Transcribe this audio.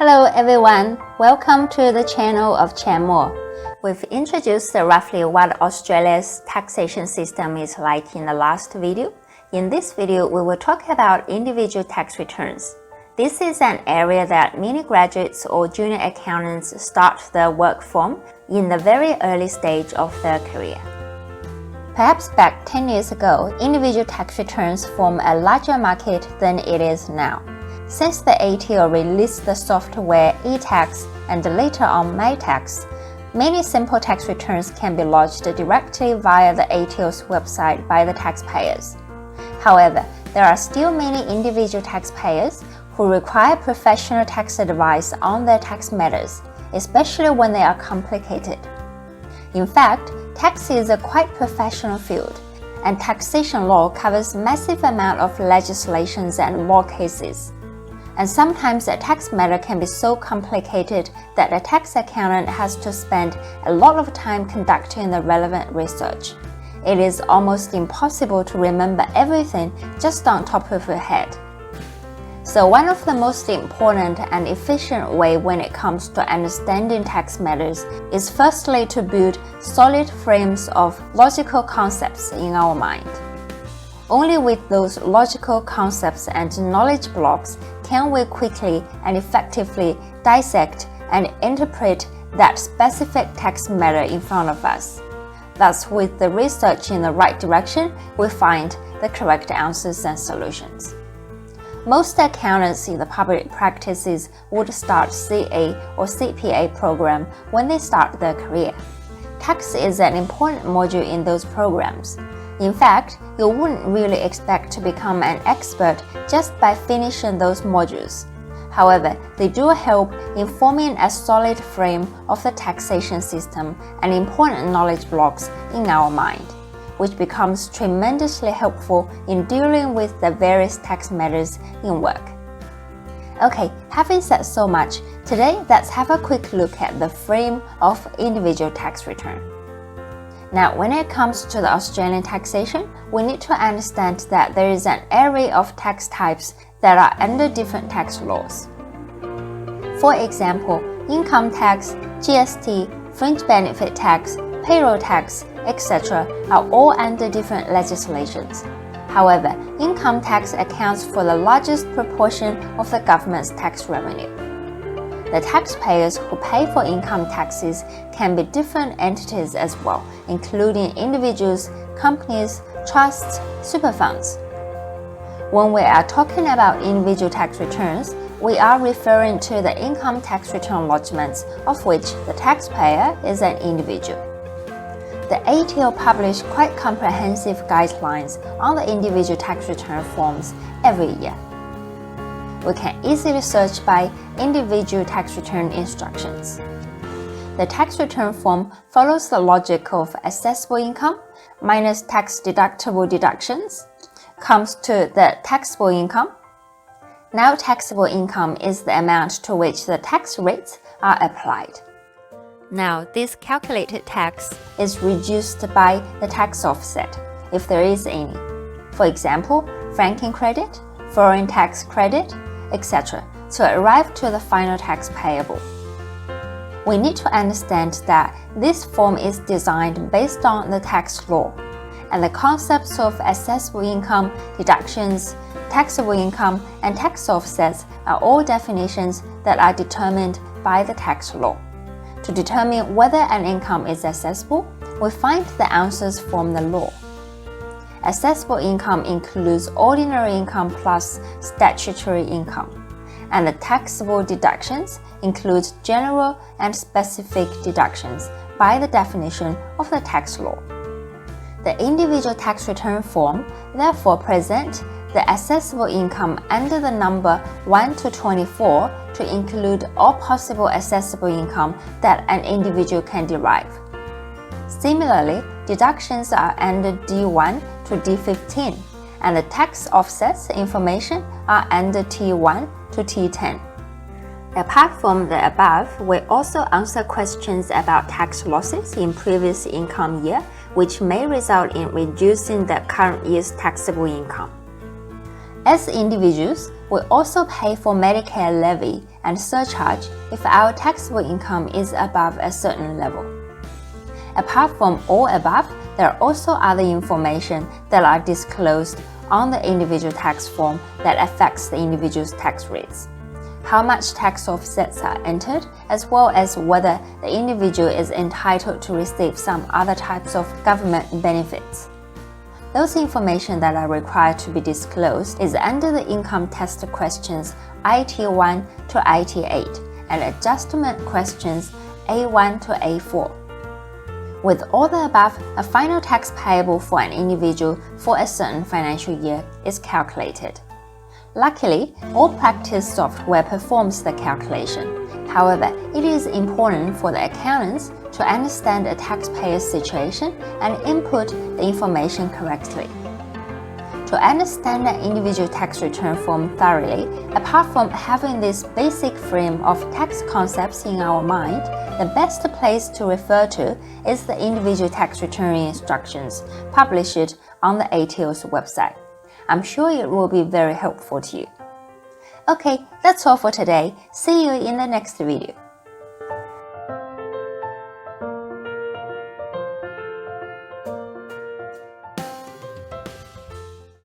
Hello everyone, welcome to the channel of Chen Mo. We've introduced roughly what Australia's taxation system is like in the last video. In this video, we will talk about individual tax returns. This is an area that many graduates or junior accountants start their work from in the very early stage of their career. Perhaps back 10 years ago, individual tax returns formed a larger market than it is now. Since the ATO released the software eTax and later on MyTax, many simple tax returns can be lodged directly via the ATO's website by the taxpayers. However, there are still many individual taxpayers who require professional tax advice on their tax matters, especially when they are complicated. In fact, tax is a quite professional field, and taxation law covers massive amount of legislations and law cases. And sometimes a tax matter can be so complicated that a tax accountant has to spend a lot of time conducting the relevant research. It is almost impossible to remember everything just on top of your head. So one of the most important and efficient way when it comes to understanding tax matters is firstly to build solid frames of logical concepts in our mind. Only with those logical concepts and knowledge blocks can we quickly and effectively dissect and interpret that specific tax matter in front of us. Thus, with the research in the right direction, we find the correct answers and solutions. Most accountants in the public practices would start CA or CPA program when they start their career. Tax is an important module in those programs. In fact, you wouldn't really expect to become an expert just by finishing those modules. However, they do help in forming a solid frame of the taxation system and important knowledge blocks in our mind, which becomes tremendously helpful in dealing with the various tax matters in work. Okay, having said so much, today let's have a quick look at the frame of individual tax return. Now, when it comes to the Australian taxation, we need to understand that there is an array of tax types that are under different tax laws. For example, income tax, GST, fringe benefit tax, payroll tax, etc. are all under different legislations. However, income tax accounts for the largest proportion of the government's tax revenue. The taxpayers who pay for income taxes can be different entities as well, including individuals, companies, trusts, super funds. When we are talking about individual tax returns, we are referring to the income tax return lodgements of which the taxpayer is an individual. The ATO publishes quite comprehensive guidelines on the individual tax return forms every year. We can easily search by individual tax return instructions. The tax return form follows the logic of assessable income minus tax-deductible deductions comes to the taxable income. Now taxable income is the amount to which the tax rates are applied. Now this calculated tax is reduced by the tax offset, if there is any. For example, franking credit, foreign tax credit, etc., to arrive to the final tax payable. We need to understand that this form is designed based on the tax law, and the concepts of assessable income, deductions, taxable income, and tax offsets are all definitions that are determined by the tax law. To determine whether an income is assessable, we find the answers from the law. Assessable income includes ordinary income plus statutory income, and the taxable deductions include general and specific deductions by the definition of the tax law. The individual tax return form therefore presents the assessable income under the number 1 to 24 to include all possible assessable income that an individual can derive. Similarly, deductions are under D1 to D15, and the tax offsets information are under T1 to T10. Apart from the above, we also answer questions about tax losses in previous income year, which may result in reducing the current year's taxable income. As individuals, we also pay for Medicare levy and surcharge if our taxable income is above a certain level. Apart from all above, there are also other information that are disclosed on the individual tax form that affects the individual's tax rates. How much tax offsets are entered, as well as whether the individual is entitled to receive some other types of government benefits. Those information that are required to be disclosed is under the income test questions IT1 to IT8 and adjustment questions A1 to A4. With all the above, a final tax payable for an individual for a certain financial year is calculated. Luckily, Allpractice software performs the calculation. However, it is important for the accountants to understand a taxpayer's situation and input the information correctly. To understand an individual tax return form thoroughly, apart from having this basic frame of tax concepts in our mind, the best place to refer to is the individual tax return instructions published on the ATO's website. I'm sure it will be very helpful to you. Okay, that's all for today. See you in the next video.